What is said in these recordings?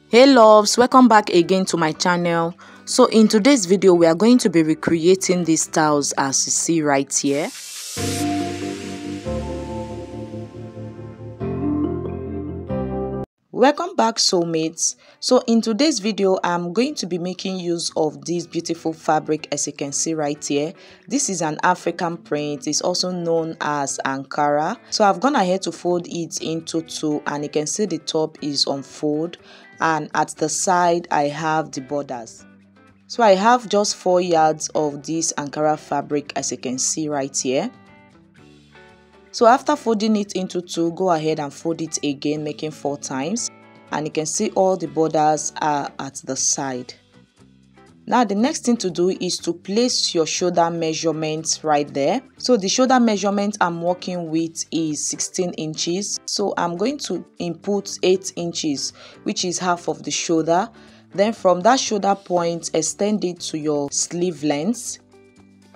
Hey loves, welcome back again to my channel. So in today's video we are going to be recreating these styles as you see right here. Welcome back soulmates. So in today's video I'm going to be making use of this beautiful fabric as you can see right here. This is an African print. It's also known as Ankara. So I've gone ahead to fold it into two, and you can see the top is on fold, and at the side I have the borders. So I have just 4 yards of this Ankara fabric as you can see right here. So after folding it into two, go ahead and fold it again, making 4 times, and you can see all the borders are at the side. Now the next thing to do is to place your shoulder measurements right there. So the shoulder measurement I'm working with is 16 inches. So I'm going to input 8 inches, which is half of the shoulder. Then from that shoulder point, extend it to your sleeve length.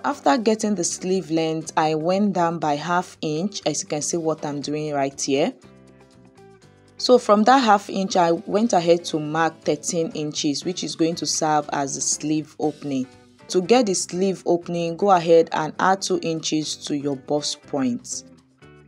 After getting the sleeve length, I went down by ½ inch, as you can see what I'm doing right here. So from that ½ inch, I went ahead to mark 13 inches, which is going to serve as the sleeve opening. To get the sleeve opening, go ahead and add 2 inches to your bust point.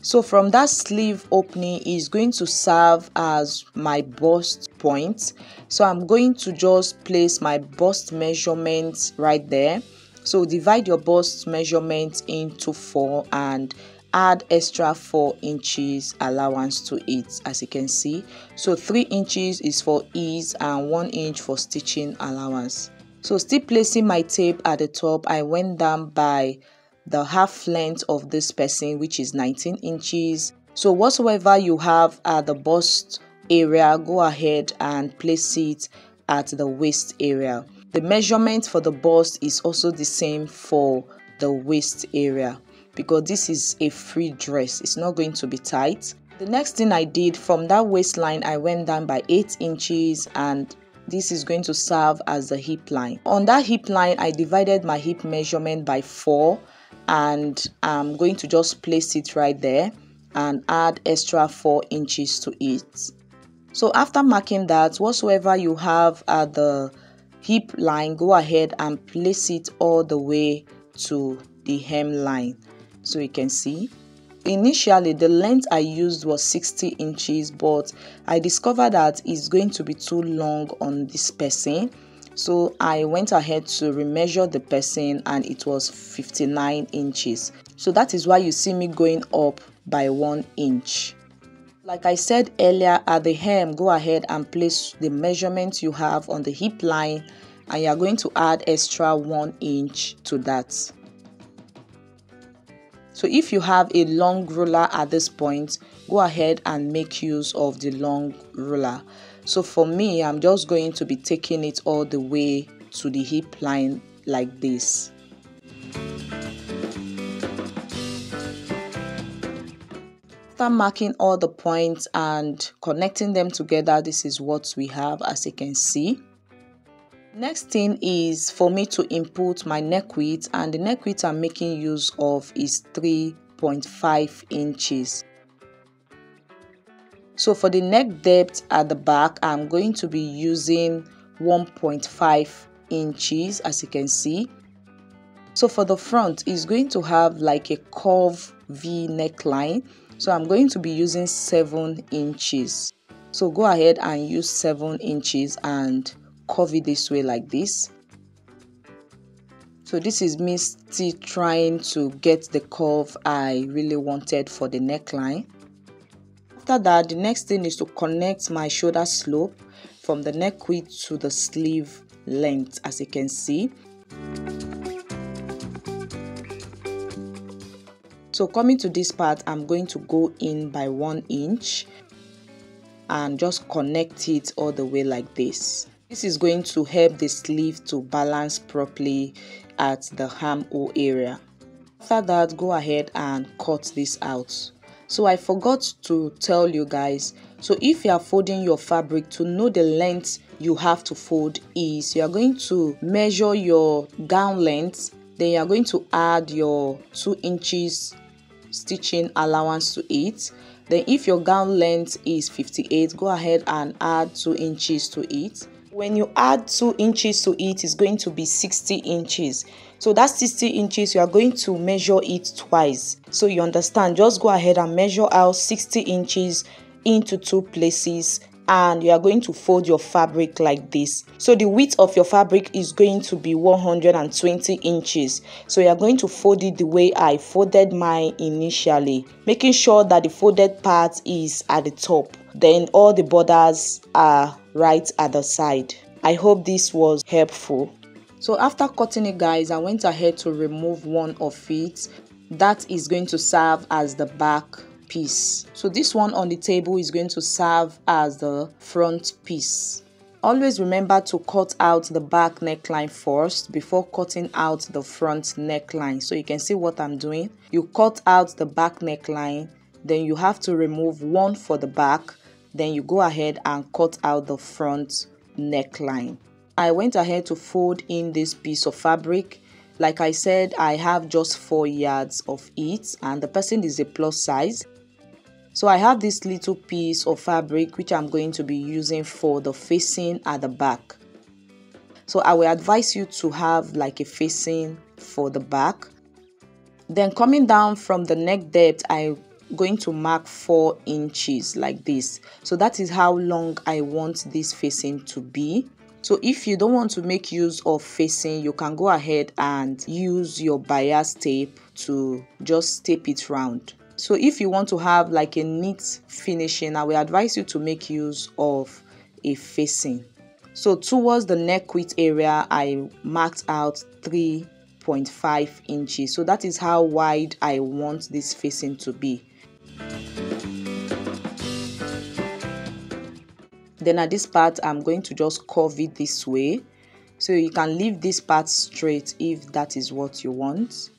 So from that sleeve opening is going to serve as my bust point. So I'm going to just place my bust measurement right there. So divide your bust measurement into 4 and add extra 4 inches allowance to it, as you can see. So 3 inches is for ease and 1 inch for stitching allowance. So still placing my tape at the top, I went down by the half length of this person, which is 19 inches. So whatsoever you have at the bust area, go ahead and place it at the waist area. The measurement for the bust is also the same for the waist area, because this is a free dress. It's not going to be tight. The next thing I did, from that waistline, I went down by 8 inches, and this is going to serve as the hip line. On that hip line, I divided my hip measurement by 4, and I'm going to just place it right there and add extra 4 inches to it. So after marking that, whatsoever you have at the hip line, go ahead and place it all the way to the hem line. So you can see initially the length I used was 60 inches, but I discovered that it's going to be too long on this person. So I went ahead to remeasure the person, and it was 59 inches. So that is why you see me going up by 1 inch. Like I said earlier, at the hem, go ahead and place the measurement you have on the hip line, and you are going to add extra 1 inch to that. So if you have a long ruler at this point, go ahead and make use of the long ruler. So for me, I'm just going to be taking it all the way to the hip line like this. After marking all the points and connecting them together, this is what we have, as you can see. Next thing is for me to input my neck width, and the neck width I'm making use of is 3.5 inches. So for the neck depth at the back, I'm going to be using 1.5 inches, as you can see. So for the front, it's going to have like a curve V neckline. So I'm going to be using 7 inches. So go ahead and use 7 inches and curve it this way like this. So this is me still trying to get the curve I really wanted for the neckline. After that, the next thing is to connect my shoulder slope from the neck width to the sleeve length, as you can see. So coming to this part, I'm going to go in by 1 inch and just connect it all the way like this. This is going to help the sleeve to balance properly at the armhole area. After that, go ahead and cut this out. So I forgot to tell you guys, so if you are folding your fabric, to know the length you have to fold is, you are going to measure your gown length, then you are going to add your 2 inches stitching allowance to it, Then if your gown length is 58, go ahead and add 2 inches to it. When you add 2 inches to it, it's going to be 60 inches. So that's 60 inches, you are going to measure it twice. So you understand, just go ahead and measure out 60 inches into 2 places, and you are going to fold your fabric like this. So the width of your fabric is going to be 120 inches. So you are going to fold it the way I folded mine initially, making sure that the folded part is at the top. Then all the borders are right at the side. I hope this was helpful. So after cutting it, guys, I went ahead to remove one of it. That is going to serve as the back piece. So this one on the table is going to serve as the front piece. Always remember to cut out the back neckline first before cutting out the front neckline. So you can see what I'm doing. You cut out the back neckline, then you have to remove one for the back, then you go ahead and cut out the front neckline. I went ahead to fold in this piece of fabric. Like I said, I have just 4 yards of it, and the person is a plus size. So I have this little piece of fabric which I'm going to be using for the facing at the back. So I will advise you to have like a facing for the back. Then coming down from the neck depth, I'm going to mark 4 inches like this. So that is how long I want this facing to be. So if you don't want to make use of facing, you can go ahead and use your bias tape to just tape it round. So if you want to have like a neat finishing, I will advise you to make use of a facing. So towards the neck width area, I marked out 3.5 inches. So that is how wide I want this facing to be. Then at this part, I'm going to just curve it this way. So you can leave this part straight if that is what you want.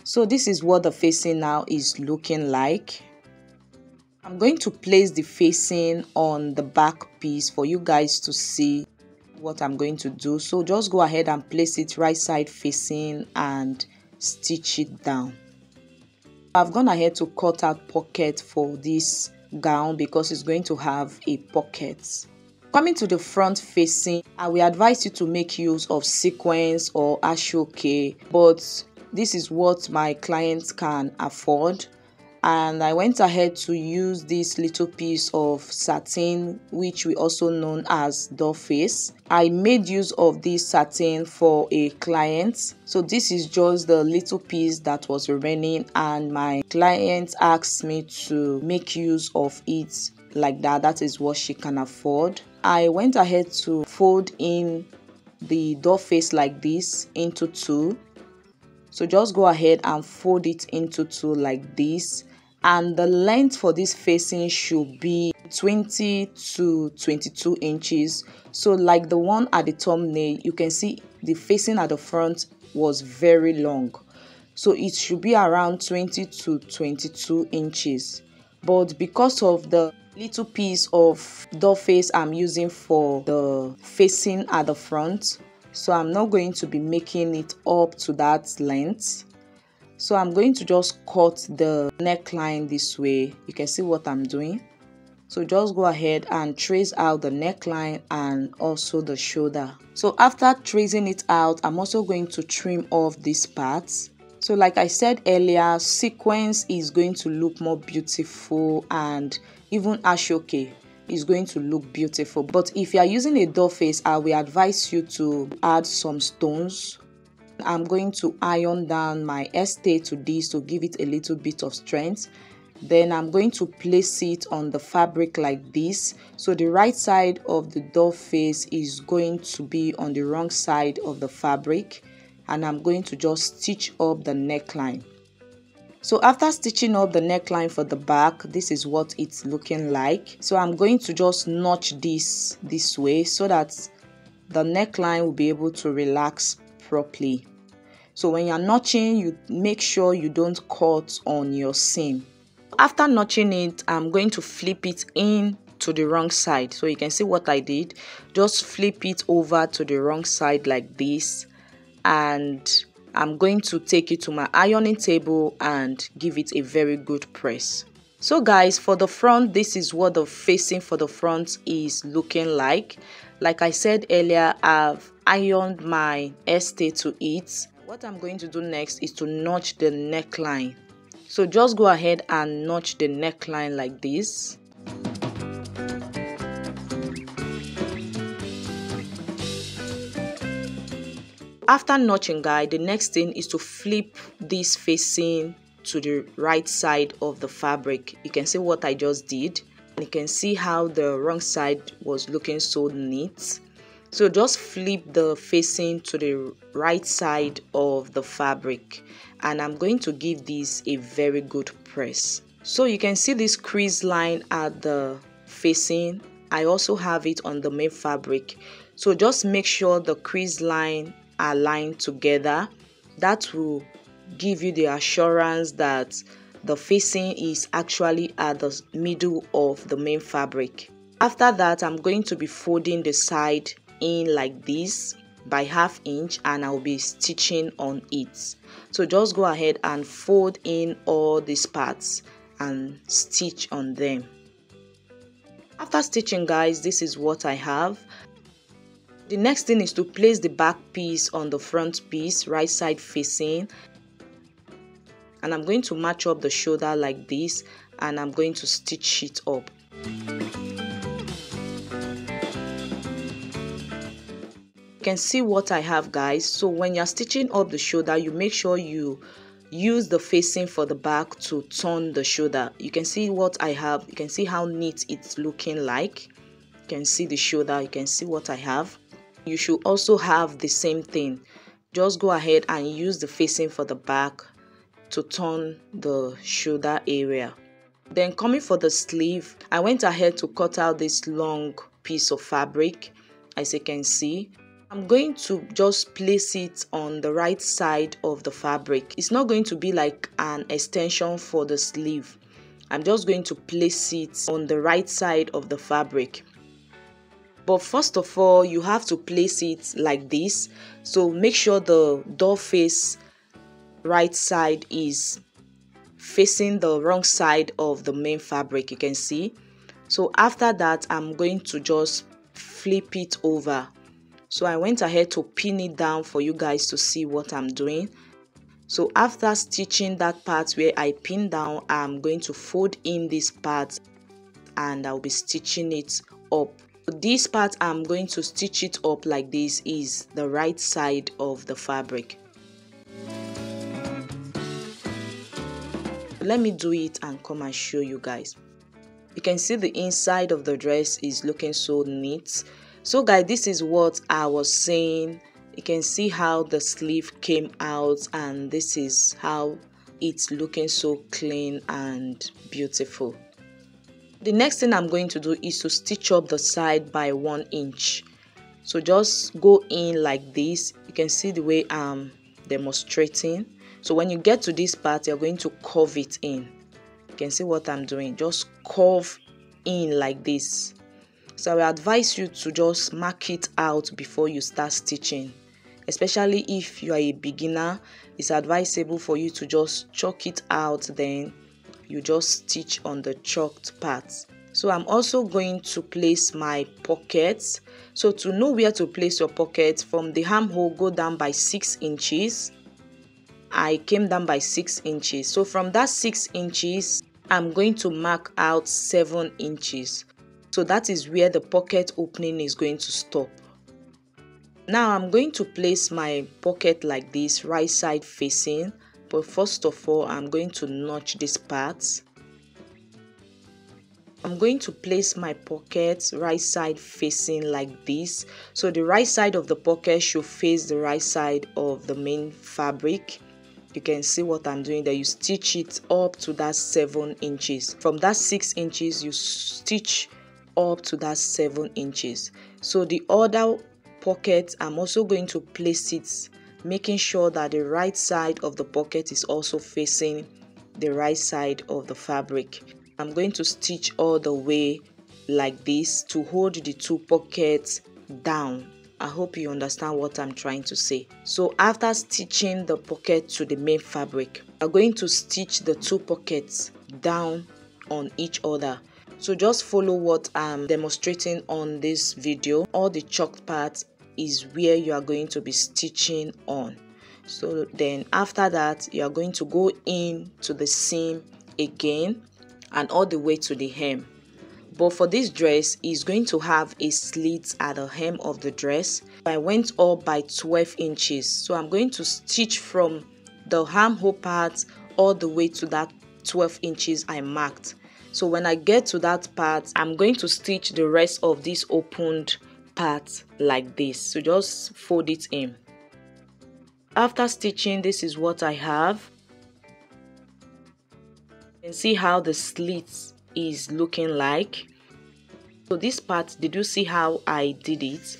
So this is what the facing now is looking like. I'm going to place the facing on the back piece for you guys to see what I'm going to do. So just go ahead and place it right side facing and stitch it down. I've gone ahead to cut out pocket for this gown because it's going to have a pocket. Coming to the front facing, I will advise you to make use of sequins or ashoke, but this is what my clients can afford, and I went ahead to use this little piece of satin, which we also known as doll face. I made use of this satin for a client, so this is just the little piece that was remaining, and my client asked me to make use of it like that. That is what she can afford. I went ahead to fold in the doll face like this into 2. So just go ahead and fold it into 2 like this, and the length for this facing should be 20 to 22 inches. So like the one at the thumbnail, you can see the facing at the front was very long, so it should be around 20 to 22 inches. But because of the little piece of doll face I'm using for the facing at the front, so I'm not going to be making it up to that length. So I'm going to just cut the neckline this way. You can see what I'm doing. So just go ahead and trace out the neckline and also the shoulder. So after tracing it out, I'm also going to trim off these parts. So like I said earlier, sequence is going to look more beautiful, and even ashoke is going to look beautiful. But if you are using a doll face, I will advise you to add some stones. I'm going to iron down my stay to this to give it a little bit of strength. Then I'm going to place it on the fabric like this. So the right side of the doll face is going to be on the wrong side of the fabric, and I'm going to just stitch up the neckline. So after stitching up the neckline for the back, this is what it's looking like. So I'm going to just notch this way so that the neckline will be able to relax properly. So when you're notching, you make sure you don't cut on your seam. After notching it, I'm going to flip it in to the wrong side. So you can see what I did. Just flip it over to the wrong side like this, and I'm going to take it to my ironing table and give it a very good press. So guys, for the front, this is what the facing for the front is looking like. Like I said earlier, I've ironed my hairstay to it. What I'm going to do next is to notch the neckline. So just go ahead and notch the neckline like this. After notching, guys, the next thing is to flip this facing to the right side of the fabric. You can see what I just did, and you can see how the wrong side was looking so neat. So just flip the facing to the right side of the fabric, and I'm going to give this a very good press. So you can see this crease line at the facing. I also have it on the main fabric. So just make sure the crease line are aligned together. That will give you the assurance that the facing is actually at the middle of the main fabric. After that, I'm going to be folding the side in like this by 1/2 inch, and I'll be stitching on it. So just go ahead and fold in all these parts and stitch on them. After stitching, guys, this is what I have. The next thing is to place the back piece on the front piece, right side facing, and I'm going to match up the shoulder like this, and I'm going to stitch it up. You can see what I have, guys. So when you're stitching up the shoulder, you make sure you use the facing for the back to turn the shoulder. You can see what I have. You can see how neat it's looking like. You can see the shoulder. You can see what I have. You should also have the same thing. Just go ahead and use the facing for the back to turn the shoulder area. Then coming for the sleeve, I went ahead to cut out this long piece of fabric. As you can see, I'm going to just place it on the right side of the fabric. It's not going to be like an extension for the sleeve. I'm just going to place it on the right side of the fabric. But first of all, you have to place it like this. So make sure the door face right side is facing the wrong side of the main fabric. You can see. So after that, I'm going to just flip it over. So I went ahead to pin it down for you guys to see what I'm doing. So after stitching that part where I pinned down, I'm going to fold in this part and I'll be stitching it up. This part I'm going to stitch it up like this is the right side of the fabric. Let me do it and come and show you guys. You can see the inside of the dress is looking so neat. So guys, this is what I was saying. You can see how the sleeve came out, and this is how it's looking so clean and beautiful. The next thing I'm going to do is to stitch up the side by 1 inch. So just go in like this. You can see the way I'm demonstrating. So when you get to this part, you're going to curve it in. You can see what I'm doing. Just curve in like this. So I will advise you to just mark it out before you start stitching. Especially if you are a beginner, it's advisable for you to just chalk it out, then you just stitch on the chalked parts. So I'm also going to place my pockets. So to know where to place your pockets, from the armhole, go down by 6 inches. I came down by 6 inches. So from that 6 inches, I'm going to mark out 7 inches. So that is where the pocket opening is going to stop. Now I'm going to place my pocket like this, right side facing. But first of all, I'm going to notch this part. I'm going to place my pocket right side facing like this. So the right side of the pocket should face the right side of the main fabric. You can see what I'm doing there. You stitch it up to that 7 inches. From that 6 inches, you stitch up to that 7 inches. So the other pocket, I'm also going to place it, making sure that the right side of the pocket is also facing the right side of the fabric. I'm going to stitch all the way like this to hold the 2 pockets down. I hope you understand what I'm trying to say. So after stitching the pocket to the main fabric, I'm going to stitch the 2 pockets down on each other. So just follow what I'm demonstrating on this video. All the chalked parts is where you are going to be stitching on. So then after that, you are going to go in to the seam again and all the way to the hem. But for this dress, is going to have a slit at the hem of the dress. I went up by 12 inches. So I'm going to stitch from the armhole part all the way to that 12 inches I marked. So when I get to that part, I'm going to stitch the rest of this opened part like this. So just fold it in. After stitching, this is what I have. You can see how the slit is looking like. So this part, did you see how I did it?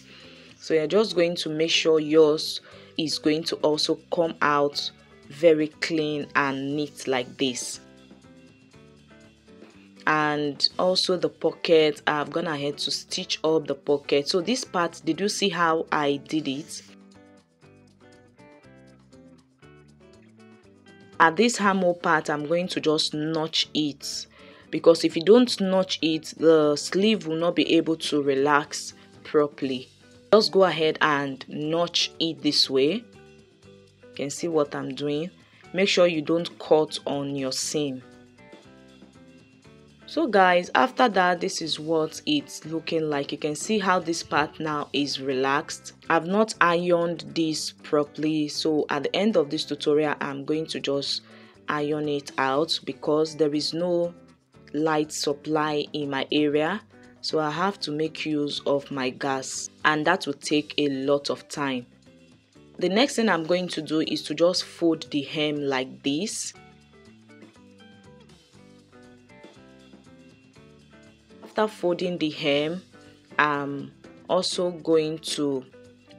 So you're just going to make sure yours is going to also come out very clean and neat like this. And also the pocket, I've gone ahead to stitch up the pocket. So this part, did you see how I did it? At this armhole part, I'm going to just notch it, because if you don't notch it, the sleeve will not be able to relax properly. Just go ahead and notch it this way. You can see what I'm doing. Make sure you don't cut on your seam. So guys, after that, this is what it's looking like. You can see how this part now is relaxed. I've not ironed this properly, so at the end of this tutorial, I'm going to just iron it out because there is no light supply in my area. So I have to make use of my gas, and that will take a lot of time. The next thing I'm going to do is to just fold the hem like this. After folding the hem, I'm also going to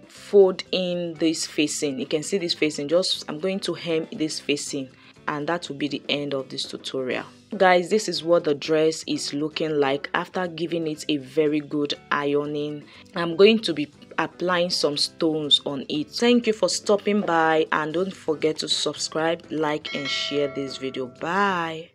fold in this facing. You can see this facing. I'm going to hem this facing, and that will be the end of this tutorial. Guys, this is what the dress is looking like after giving it a very good ironing. I'm going to be applying some stones on it. Thank you for stopping by, and don't forget to subscribe, like and share this video. Bye.